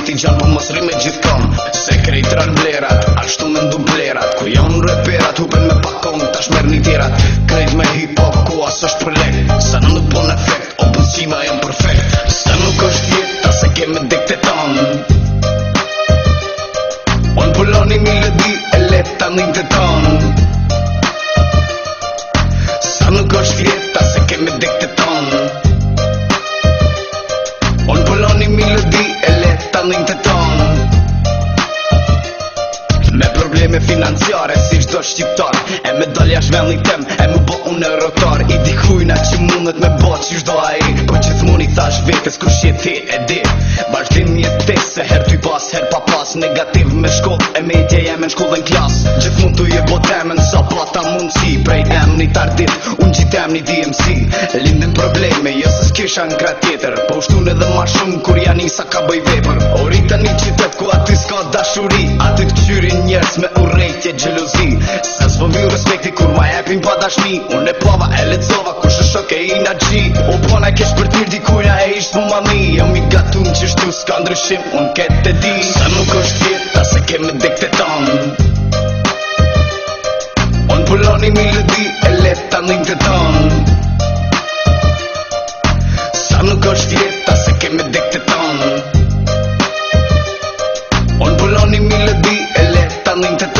ti gjanë po mos rime gjithkon. Se krejt rën blerat, ashtu me ndu blerat. Kur janë reperat, hupen me pakon, tash merr një tjerat. Krejt me hip-hop, ku as është për lek. Sa nuk bon efekt, o bëzqima jam perfekt. Sa nuk është jeta, se keme dikteton. Unë pulloni melodi, e leta një të ton. Sa nuk është jeta, se keme dikteton. Unë pulloni melodi, e leta një të ton. Me probleme financiare si çdo shqiptar. E me dal jashtë vendit tem, e më bo unë rotar. I dikujna që mundet me bo që çdo ai. Po gjithmonë i thash vetes kush je ti e di. Vazhdim jetes se her ty pas, her pa pas. Negativ me shkoll, e medje jem në shkollën klas. Gjithmonë tu je botemen, sa pata mundsi. Prej emni tardit, unë gjitem një DMC. Lindin probleme, jo se s'kisha në krat tjetër. Po ushtun edhe ma shumë kur ja nisa ka bëj vepër. O rita një qytet ku aty s'ka dashuri. Aty t'qyrin njerës me urrejtje gjelozi. Se s'povi respekti kur ma jepin pa dashni. Unë e pova e lecova kur shëshok e i na gji. O pona kesh për t'ir dikujna e ishtë mu mami. Jam i gatun që shtu s'ka ndryshim, unë ket e di. Se nuk është jeta se keme dikteton. Unë pulloni melodi e leta një të ton. Sa nuk është jeta se keme dikteton. Unë pulloni melodi e leta një të ton.